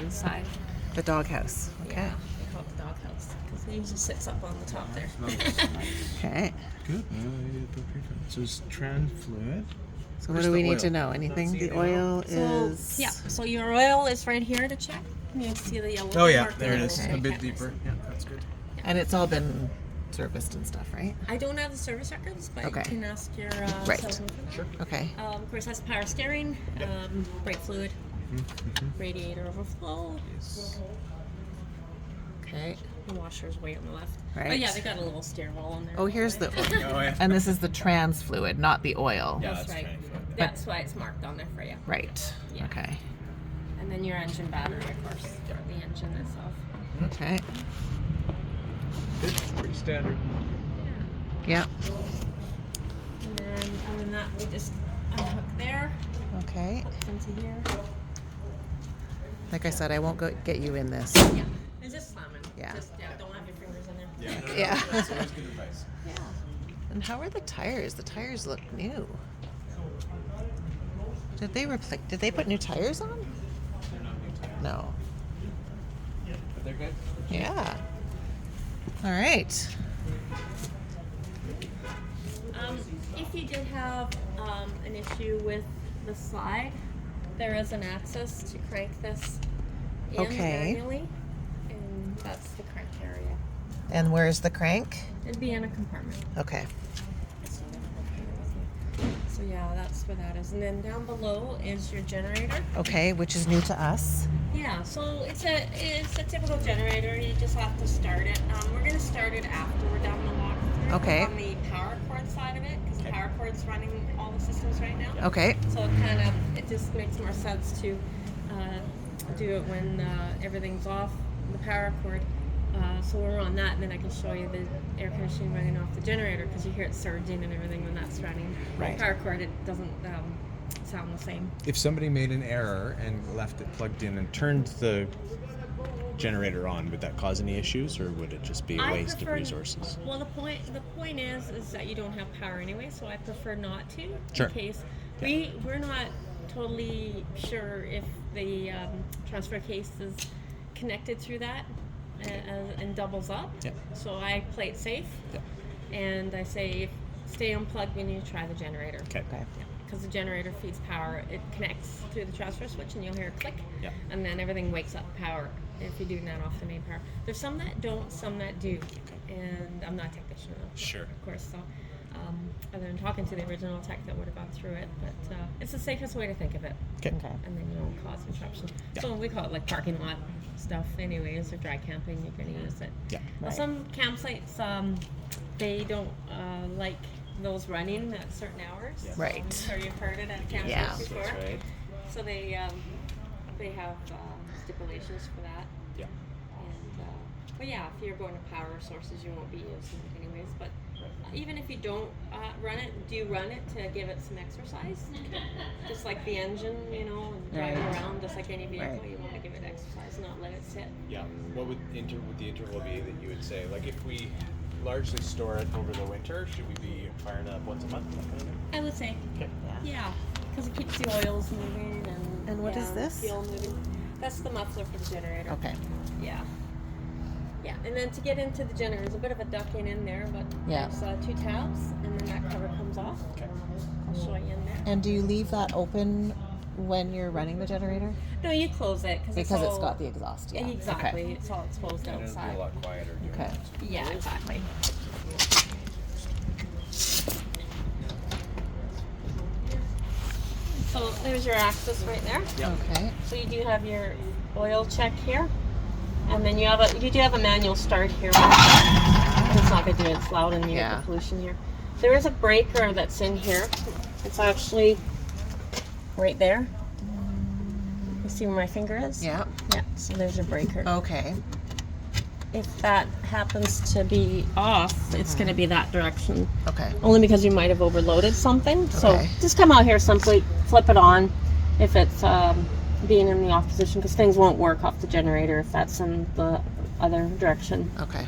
inside. The doghouse. Okay. Yeah, they call it the doghouse because it usually sits up on the top there. Okay. Good. So it's trans fluid. So what Where's do we the need oil? to know? Anything? See The the oil So is. yeah, so your oil is right here to check. You see the yellow. Oh yeah, mark there it yellow. is. Okay. A bit deeper. Yeah, that's good. And it's all been serviced and stuff, right? I don't have the service records, but Okay. you can ask your Right. salesman for that. Sure. Okay. Of course, that's power steering, brake fluid, radiator overflow. Yes. Okay. The washer's way on the left. Right. Oh yeah, they got a little stair wall on there. Oh, here's the. Oh yeah. And this is the trans fluid, not the oil. Yeah, That's that's right. trans fluid. That's why it's marked on there for you. Right. Yeah. Okay. And then your engine battery, of course, or the engine itself. Okay. Good. Pretty standard. Yeah. And then other than that, we just unhook there, Okay. into here. Like I said, I won't get you in this. Yeah. And just slamming. Yeah. Just don't have your fingers in there. Yeah. Yeah. That's always good advice. Yeah. And how are the tires? The tires look new. Did they replace? Did they put new tires on? They're not new tires. No. But they're good. Yeah. All right. If you did have an issue with the slide, there is an access to crank this in Okay. manually, and that's the crank area. And where's the crank? It'd be in a compartment. Okay. So yeah, that's where that is. And then down below is your generator. Okay, which is new to us. Yeah, so it's a typical generator. You just have to start it. We're gonna start it after we're done the walkthrough. Okay. On the power cord side of it, because the power cord's running all the systems right now. Okay. So it just makes more sense to do it when everything's off the power cord. So we're on that, and then I can show you the air conditioning running off the generator because you hear it surging and everything when that's running. Right. The power cord, it doesn't sound the same. If somebody made an error and left it plugged in and turned the generator on, would that cause any issues, or would it just be a waste of resources? Well, the point is that you don't have power anyway, so I prefer not to. Sure. In case Yeah. we're not totally sure if the transfer case is connected through that and doubles up. Yep. So I play it safe, Yep. and I say stay unplugged when you try the generator. Okay. Okay. Because the generator feeds power, it connects through the transfer switch, and you'll hear a click, Yep. and then everything wakes up power. If you're doing that off the main power, there's some that don't, some that do, and I'm not a technician, Sure. of course. So, other than talking to the original tech that would have gone through it, but it's the safest way to think of it, Okay. Okay. and then you won't cause interruption. Yeah. So we call it like parking lot stuff, anyways, or dry camping. You're going to use it. Yeah. Well, Right. some campsites, they don't like those running at certain hours. Yeah. Right. So you've heard it at campsites Yeah. before. That's right. So they have stipulations for that. Yeah. And but yeah, if you're going to power sources, you won't be using it anyways. But even if you don't run it, do run it to give it some exercise, just like the engine, and drive Right. around just like any vehicle. Right. You want to give it exercise, not let it sit. Yeah. What would the interval be that you would say? Like if we largely store it over the winter, should we be firing up once a month? That kind of thing? I would say, Okay. yeah, because it keeps the oils moving And what is this? Fuel moving. That's the muffler for the generator. Okay. Yeah. Yeah, and then to get into the generator, there's a bit of a ducting in there, but Yeah. there's 2 tabs, and then that cover comes off. Okay. I'll show you in there. And do you leave that open when you're running the generator? No, you close it Because it's got the exhaust. Yeah. Exactly. Okay. It's all exposed And it'll be outside. a lot quieter. doing Okay. that. Yeah, exactly. So there's your access right there. Okay. So you do have your oil check here, and then you do have a manual start here. It's not gonna do it. It's loud in the air, Yeah. the pollution here. There is a breaker that's in here. It's actually right there. You see where my finger is? Yeah. Yeah. So there's your breaker. Okay. If that happens to be off, it's gonna be that direction. Okay. Only because you might have overloaded something. So Okay. just come out here, simply flip it on if it's being in the off position, because things won't work off the generator if that's in the other direction. Okay.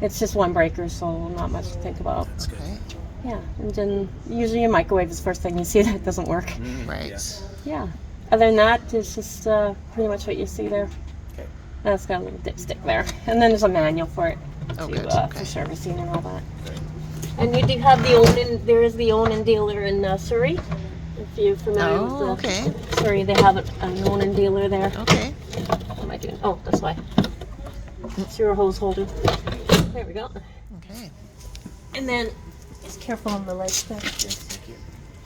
It's just one breaker, so not much to think about. Okay. Yeah, and then usually your microwave is the first thing you see that doesn't work. Right. Yeah. Yeah. Other than that, it's just pretty much what you see there. Okay. That's got a little dipstick there, and then there's a manual for it Oh, to, good. for Okay. servicing and all that. And you do have the own, and there is the own and dealer in Surrey. If you're familiar with Oh, okay. Surrey, they have an own and dealer there. Okay. What am I doing? Oh, this way. It's your hose holder. There we go. Okay. And then, just careful on the legs there.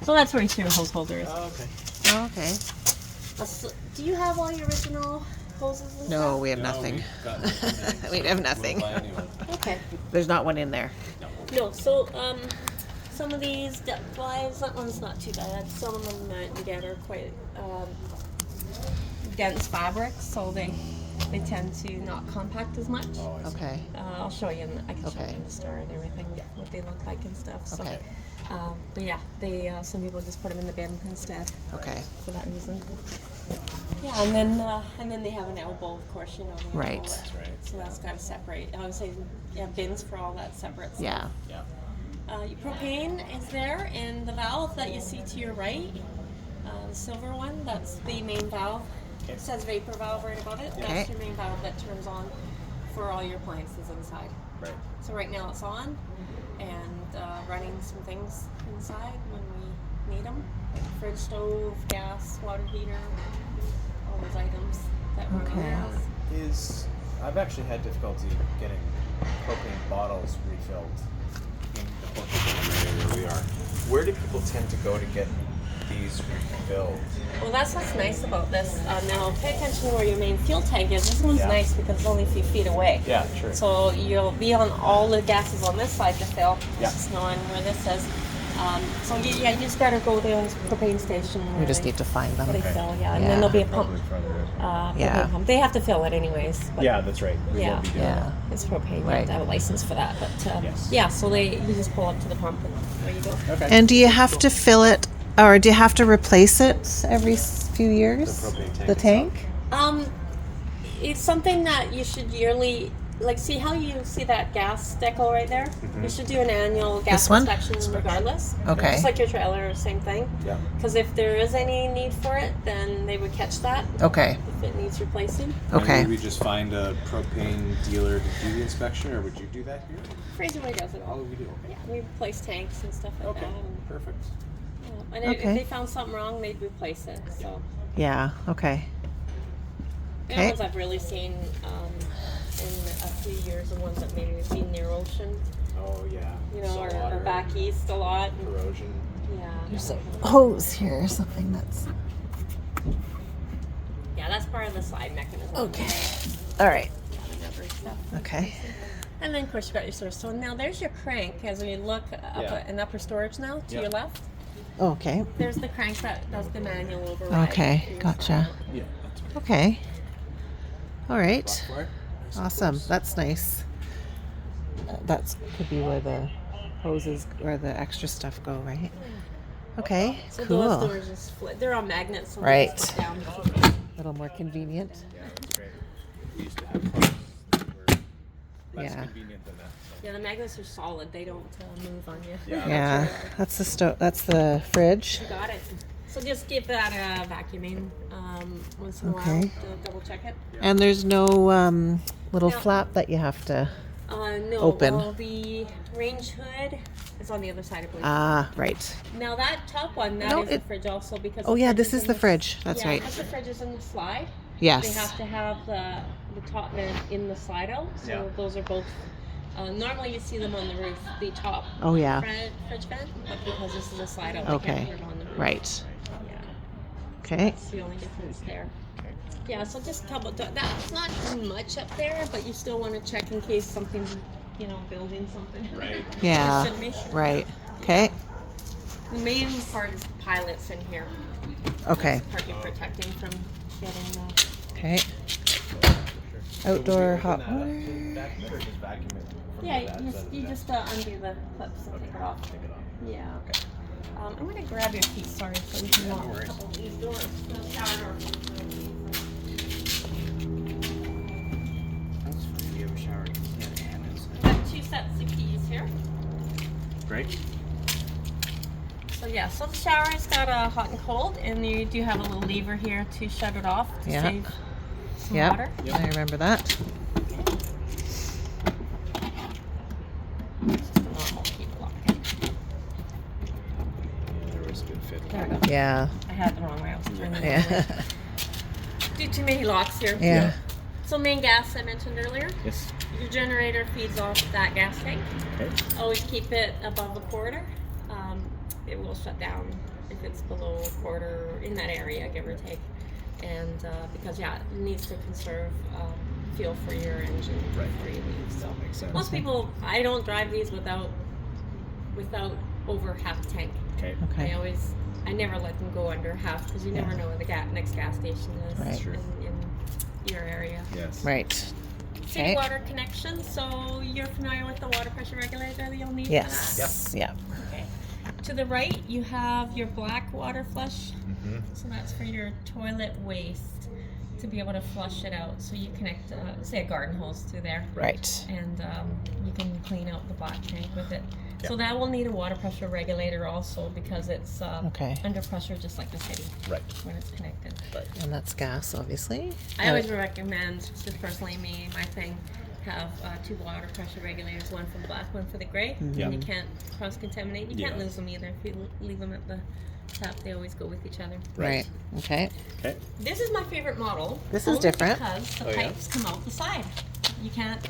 So that's where your hose holder is. Oh, okay. Oh, okay. Do you have all your original hoses and No, stuff? we have nothing. We have nothing. Okay. There's not one in there. No, so some of these depth wise, that one's not too bad. Some of them you get are quite dense fabrics, so they tend to not compact as much. Okay. I'll show you. I can show you Okay. in the store and everything what they look like and stuff. So, Okay. but yeah, they some people just put them in the bin instead Okay. for that reason. Yeah, and then they have an elbow, of course, you know. the Right. elbow. That's right. So that's got to separate. I would say, yeah, bins for all that separate stuff. Yeah. Yeah. Your propane is there, and the valve that you see to your right, the silver one, that's the main valve. Okay. It says vapor valve right above it. Okay. That's your main valve that turns on for all your appliances inside. Right. So right now it's on, and running some things inside when we need them. Fridge, stove, gas, water heater, all those items that run on Okay. gas. I've actually had difficulty getting propane bottles refilled in the Portland area where we are. Where do people tend to go to get these refilled? Well, that's what's nice about this. Now, pay attention where your main fuel tank is. This one's Yeah. nice because it's only a few feet away. Yeah, sure. So you'll be on all the gases on this side to fill, Yeah. just knowing where this is. So you just gotta go to the propane station. We where just they- need to find them. They Okay. fill, yeah, and Yeah. then there'll be a pump. Probably Yeah. Propane pump. They have to fill it anyways. But Yeah, that's right. We Yeah. won't be doing Yeah. that. It's propane. You Right. have to have a license for that. But Yes. yeah, so you just pull up to the pump and there you go. Okay. And do you have to fill it, or do you have to replace it every few years? The propane tank The tank? It's something that you should yearly, like, see how you see that gas decal right there? You should do an annual gas This one? inspection regardless. Okay. Just like your trailer, same thing. Yeah. Because if there is any need for it, then they would catch that Okay. if it needs replacing. Okay. Maybe we just find a propane dealer to do the inspection, or would you do that here? Fraserway does it all. Oh, we do. Yeah, we replace tanks and stuff like Okay. that. And, Perfect. yeah. And if Okay. they found something wrong, they'd replace it. So Yeah. Okay. the Okay. ones I've really seen in a few years, the ones that maybe we've seen near ocean, Oh yeah. you know, Salt or water, back east a lot. And, Corrosion. yeah. There's a hose here or something that's. Yeah, that's part of the slide mechanism. Okay. All right. Yeah, the rubber stuff. Okay. And then, of course, you got your source. So now there's your crank. As we look up Yeah. in upper storage now, to Yeah. your left, Okay. there's the crank that does the manual override. Okay, Your gotcha. slide. Yeah. That's right. Okay. All right. For it? Awesome. That's nice. That's could be where the hoses or the extra stuff go, right? Okay. So those Cool. doors just flip. They're on magnets, so Right. they just flip down. A little more convenient. Yeah, that's great. We used to have pumps that were less Yeah. convenient than that. So. Yeah, the magnets are solid. They don't move on you. Yeah. Yeah. That's the That's the fridge. You got it. So just give that a vacuuming once in a Okay. while to double check it. And there's no little No. flap that you have to. No, Open. well, the range hood is on the other side, I believe. Ah, right. Now that top one, that is No, the it- fridge also because. Oh the yeah, fridge this is in the fridge. That's yeah, right. because the fridge is in the slide. They Yes. have to have the top vent in the slide out. So Yeah. those are both. Normally you see them on the roof, the top Oh yeah. fridge vent, but because this is a slide out, Okay. they can't put it on the roof. Right. Yeah, Okay. that's the only difference there. Yeah, so just couple. That's not too much up there, but you still want to check in case something's, building something. Right. Yeah. Shouldn't be. Right. Okay. The main part is pilots in here. Okay. Part you're protecting from getting. Okay. So would Outdoor we open hot that up water. to vacuum it or just vacuum it from Yeah, the back you side of you the just deck? undo the clips and take it off. Take it off. Yeah. Okay. I'm gonna grab your keys. Sorry, so we can Yeah, lock no a worries. couple of these doors. The shower door. That's fine. You have a shower. Yeah, cabinets. We have two sets of keys here. Great. So yeah, so the shower's got a hot and cold, and you do have a little lever here to shut it off to Yeah. save some Yep. water. Yep. I remember that. Just a normal key lock. There was a good fit. There we go. Yeah. I had it the wrong way. I was turning it the wrong way. Yeah. Do too many locks here. Yeah. So main gas I mentioned earlier. Yes. Your generator feeds off that gas tank. Okay. Always keep it above a quarter. It will shut down if it's below a quarter in that area, give or take. And because it needs to conserve fuel for your engine Right. before you leave. So Makes sense. most people, I don't drive these without over half a tank. Okay. Okay. I never let them go under half because you never Yeah. know where the next gas station is Right. True. in your area. Yes. Right. City Okay. water connection. So you're familiar with the water pressure regulator that you'll need Yes. for Yep. that? Okay. To the right, you have your black water flush. Mm-hmm. So that's for your toilet waste to be able to flush it out. So you connect, say, a garden hose to there. Right. And you can clean out the black tank with it. Yeah. So that will need a water pressure regulator also because it's Okay. under pressure just like the city Right. when it's connected. And that's gas, obviously. I always recommend, just personally me, my thing, have 2 water pressure regulators, one for the black, one for the gray. Yeah. And you can't cross-contaminate. You can't Yeah. lose them either. If you leave them at the tap, they always go with each other. Right. Okay. Okay. This is my favorite model. This is only different. Because the Oh, yeah? pipes come out the side. You can't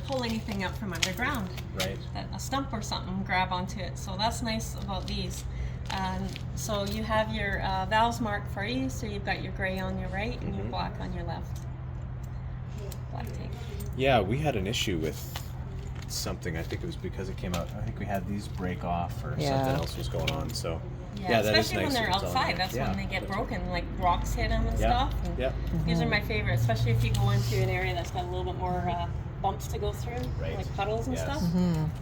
pull anything up from underground. Right. That a stump or something grab onto it. So that's nice about these. So you have your valves marked for you. So you've got your gray on your right and your Mhm. black on your left. Black tank. Yeah, we had an issue with something. I think it was because it came out. I think we had these break off or Yeah. something else was going on. So Yeah, that is especially nice when they're that it's on outside. there. That's Yeah, when they get that's broken. Like rocks hit them and Yeah. stuff. And Yeah. These are my favorite, especially if you go into an area that's got a little bit more bumps to go through, Right. like puddles and Yes. stuff.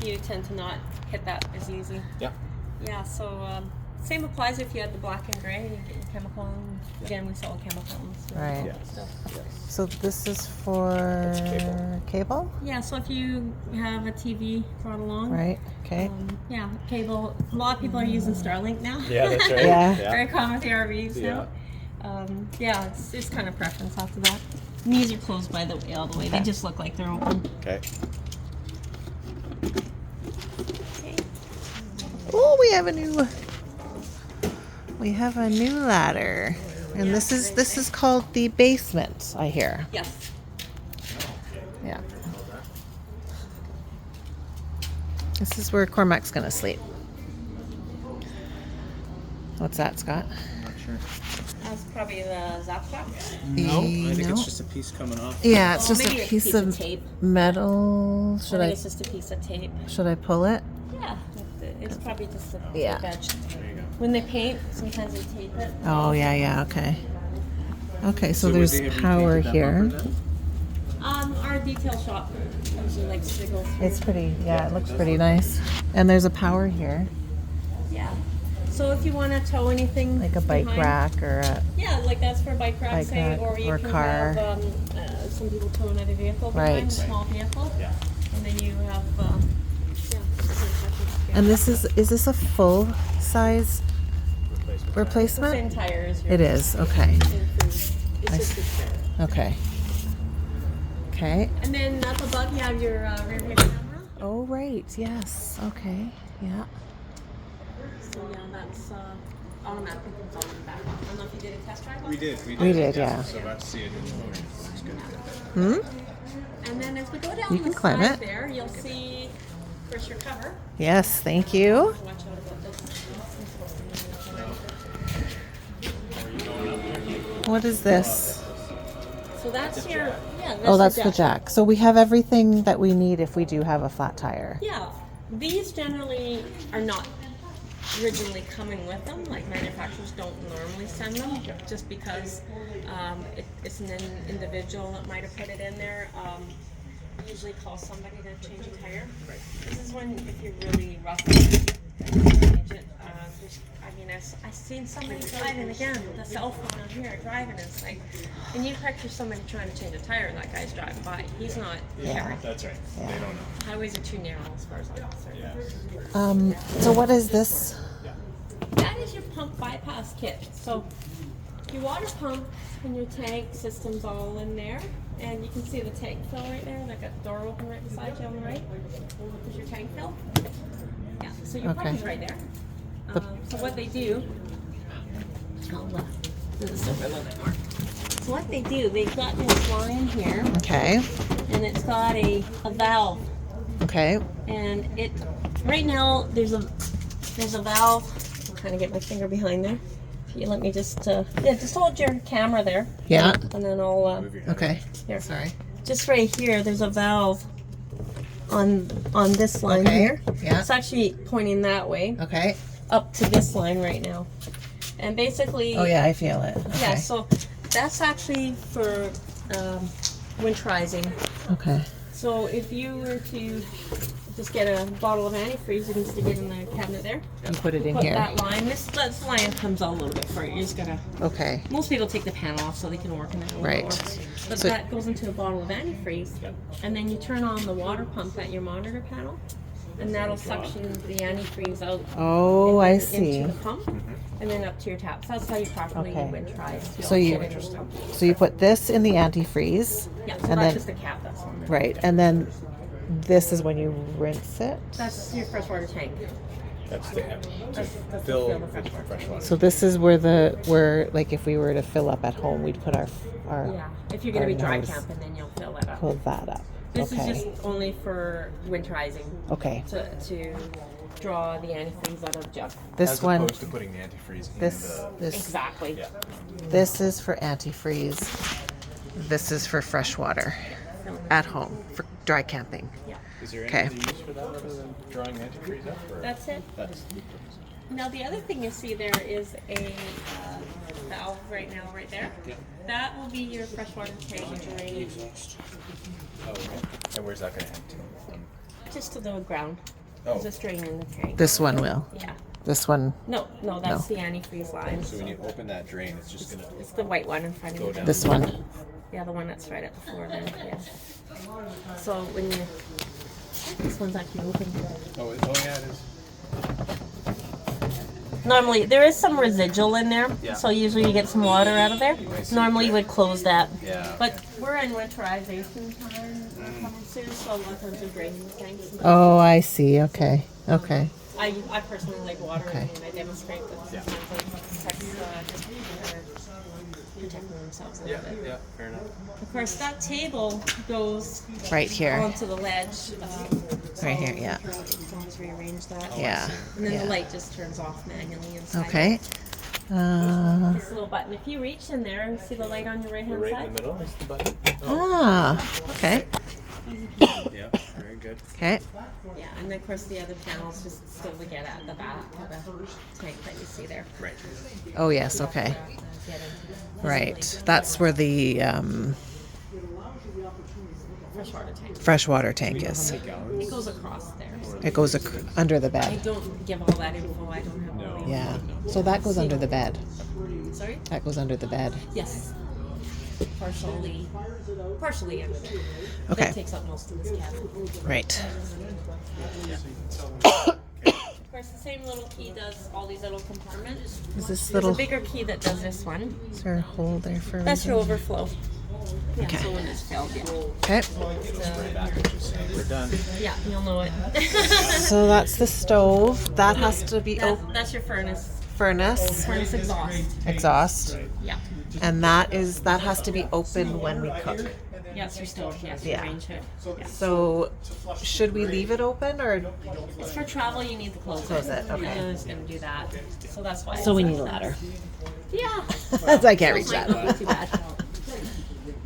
You tend to not hit that as easy. Yeah. Yeah, so same applies if you had the black and gray. You get your chemical. And again, we sell chemicals. And Right. Yes. stuff. Yes. So this is for That's cable. cable? Yeah, so if you have a TV brought along, Right. Okay. yeah, cable. A lot of people are using Starlink now. Yeah, that's right. Yeah. Very common with the RVs now. Yeah, it's kind of preference after that. Knees are closed by the way, all the way. They just look like they're open. Okay. Okay. Oh, we have a new ladder. And Yeah, this great, is called the basement, I hear. Yes. Yeah. This is where Cormac's gonna sleep. What's that, Scott? Not sure. That's probably the zap box. No, I think No. it's just a piece coming off. Yeah, it's Oh, just maybe a piece of tape. metal. I Should think I it's just a piece of tape. pull it? Yeah, it's probably just a Yeah. tape edge. There you go. When they paint, sometimes they tape it. Oh yeah, okay. Okay, so would there's they have power repainted that here. bumper then? Our detail shop usually likes to go through. It's pretty, yeah, it looks pretty nice. And there's a power here, Yeah. So if you want to tow anything, like a bike behind- rack or a, Yeah, like that's for bike rack, Bike say, rack or you or can car. have some people tow another vehicle behind, Right. a small vehicle, Yeah. and then you have and this is this a full size Replacement. replacement? same tire as yours. It is, okay, It's I just see. a spare. okay. Okay. And then up above you have your rear view camera. Oh, right, yes, okay, yeah. So yeah, that's automatically comes on in the back. I don't know if you did a test drive on We it. did. We did, yeah. So let's see it in the morning. Looks good. Hmm? And then as we go down You the can climb side it. there, you'll see first your cover. Yes, thank you. Watch out about this. What is this? So that's your Oh, that's your the jack. So we have everything that we need if we do have a flat tire. Yeah, these generally are not originally coming with them. Like manufacturers don't normally send them, just because it's an individual that might have put it in there. Usually call somebody to change a tire. This is when if you're really rough, change it. I've seen somebody driving again with a cell phone on here driving. It's like, and you picture somebody trying to change a tire, and that guy's driving by. He's not caring. That's right. They don't know. Highways are too narrow as far as I'm concerned. So what is this? That is your pump bypass kit. So your water pump and your tank system's all in there. And you can see the tank fill right there. Like a door open right beside you on the right. There's your tank fill. Yeah, so your pump is right there. So what they do, I'll do this over a little bit more. So what they do, they've got this line here, Okay. and it's got a valve. Okay. And it, right now, there's a valve. I'll kind of get my finger behind there. If you let me just hold your camera there. Yeah. And then I'll, Move your head. Okay. here. Sorry. Just right here, there's a valve on this line Okay. here. Yeah. It's actually pointing that way, Okay. up to this line right now. And basically, Oh yeah, I feel it. Okay. yeah, so that's actually for winterizing. Okay. So if you were to just get a bottle of antifreeze, you can stick it in the cabinet there. You put it in Put here. that line. This line comes out a little bit for you. You just gotta. Okay. Most people take the pan off so they can work in it a little Right. more. But So- that goes into a bottle of antifreeze, and then you turn on the water pump at your monitor panel, and that'll suction the antifreeze out. Oh, I into see. the pump, and then up to your taps. That's how you properly Okay. winterize. So you- So you put this in the antifreeze, Yeah, so and that's then just the cap that's on there. right, and then this is when you rinse it. That's your freshwater tank. That's the That's the fill fill the with freshwater. fresh water. So this is where like if we were to fill up at home, we'd put our Yeah, if you're gonna be our dry nose. camping, then you'll fill that up. pull that up. This Okay. is just only for winterizing Okay. to draw the antifreeze out of jug. This As one. opposed to putting the antifreeze in This the. this Exactly. Yeah. this is for antifreeze. This is for fresh water at home for dry camping. Yeah. Is there any Okay. other use for that other than drawing antifreeze up? Or That's it. That's Now the other thing you see there is a valve right now, right there. Yeah. That will be your freshwater tank drain Oh, okay. And where's that going to head to? just to the ground. Oh. There's a drain in the tank. This one will. Yeah. This one. No, that's the antifreeze line. So when you open that drain, it's just going to It's the white one in front of go you. down. This one. Yeah, the one that's right at the floor there. Yeah. So when you, this one's actually open. Oh, yeah, it is. Normally, there is some residual in there, Yeah. so usually you get some water out of there. I see. Normally, you would close that. Yeah. But we're in winterization time coming soon, so a lot of times we're draining the tanks. Oh, I see. Okay. Okay. I personally like water, Okay. and I demonstrate, but Yeah. sometimes they're protecting themselves a little bit. Yeah, fair enough. Of course, that table goes Right here. onto the ledge. Right here, yeah. Let's rearrange that. Yeah. And then Yeah. the light just turns off manually inside. Okay. This little button. If you reach in there and see the light on your right hand Right side. in the middle is the button. Okay. Yeah, very good. Okay. Yeah, and then of course the other panels just still to get at the back of the tank that you see there. Right. Oh yes. Okay. Get into Right. That's where the freshwater tank. freshwater tank is. It goes across there. It goes under the I bed. don't give all that info. I don't have all the Yeah. So that goes under the bed. Sorry? That goes under the bed. Yes. Partially under there. Okay. That takes up most of this cabin. Right. Of course, the same little key does all these little compartments. Is this There's a little? bigger key that does this one. Is there a hole there for? a That's your reason? overflow. Yeah, Okay. so when it's filled, yeah. Okay. Back and just saying we're done. Yeah, you'll know it. So that's the stove. That has to be That's your furnace. furnace, Furnace exhaust. exhaust, Yeah. and that has to be open when we cook. Yeah, it's your stove. Yes, Yeah. your range hood. Yeah. So should we leave it open or? It's for travel. You need to close it. Close it, okay. You're just gonna do that. So that's why. So we it's need a like that. ladder. Yeah. I can't reach Might that. not be too bad.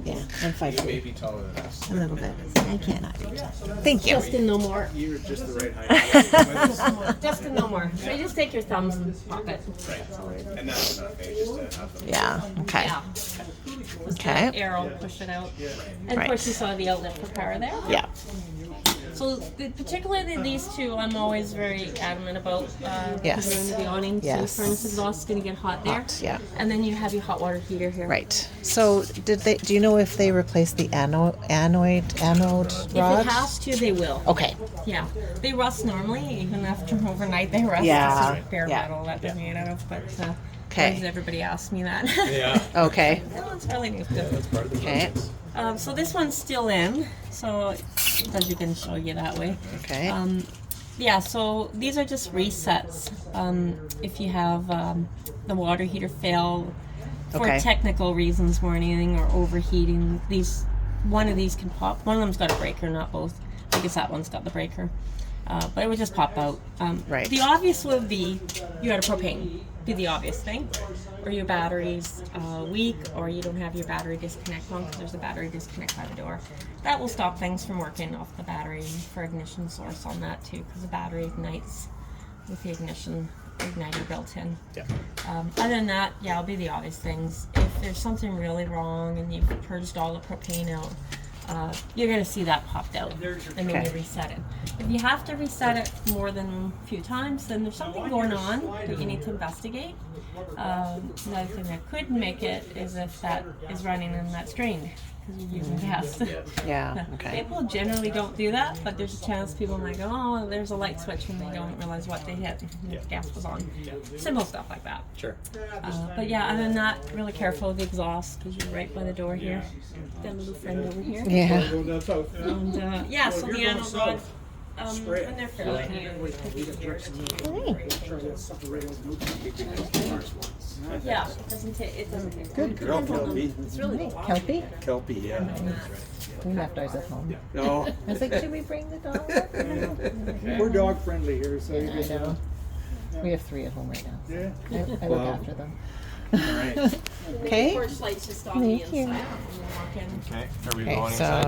Yeah, I'm 5'2". Maybe taller than us. A little bit. I cannot reach that. Thank you. Justin, no more. You're just the right height. Justin, no more. So you just take your thumbs and pop it. And that's enough, eh? Just to have them. Yeah. Okay. Yeah. Just Okay. the arrow, push it out. And Right. of course you saw the outlet for power there. Yeah. So particularly these two, I'm always very adamant about. Yes. Putting under the awning. So the Yes. furnace exhaust is going to get hot there. Hot, yeah. And then you have your hot water heater here. Right. So do you know if they replaced the anode If rod? it has to, they will. Okay. Yeah. They rust normally, even after overnight they rust. Yeah, It's just bare yeah. metal that they're made out of. But Okay. Everybody asks me that. Yeah. Okay. That one's really neat. That's part of the Okay. process. So this one's still in, so as you can show you that way. Okay. Yeah, so these are just resets. If you have the water heater fail for Okay. technical reasons or anything, or overheating, one of these can pop. One of them's got a breaker, not both. I guess that one's got the breaker. But it would just pop out. Right. The obvious would be you had a propane. Be the obvious thing. Or your battery's weak, or you don't have your battery disconnect on because there's a battery disconnect by the door. That will stop things from working off the battery for ignition source on that too, because the battery ignites with the ignition igniter built in. Yeah. Other than that, yeah, it'll be the obvious things. If there's something really wrong and you've purged all the propane out, you're going to see that popped out, and then Okay. you reset it. If you have to reset it more than a few times, then there's something going on that you need to investigate. Another thing that could make it is if that is running and that's drained, because you're using gas. Yeah. Okay. People generally don't do that, but there's a chance people might go, oh, there's a light switch, and they don't realize what they hit. And the gas was on. Simple stuff like that. Sure. But yeah, other than that, really careful with the exhaust, because you're right by the door here. Got a little friend over here. Yeah. And yeah, so the animal rod, when they're fairly new, it could be years Yeah, it doesn't take. Good girl, Kelpie. It's really Kelpie? Kelpie, yeah. We left ours at home. No, I was like, should we bring the dog? we're dog friendly here, so you I just know. We have 3 at home right now. Yeah. I look Wow. after them. All right. Okay. Porch lights just off Thank the you. inside when you walk in. Okay. Are we Okay, going so inside?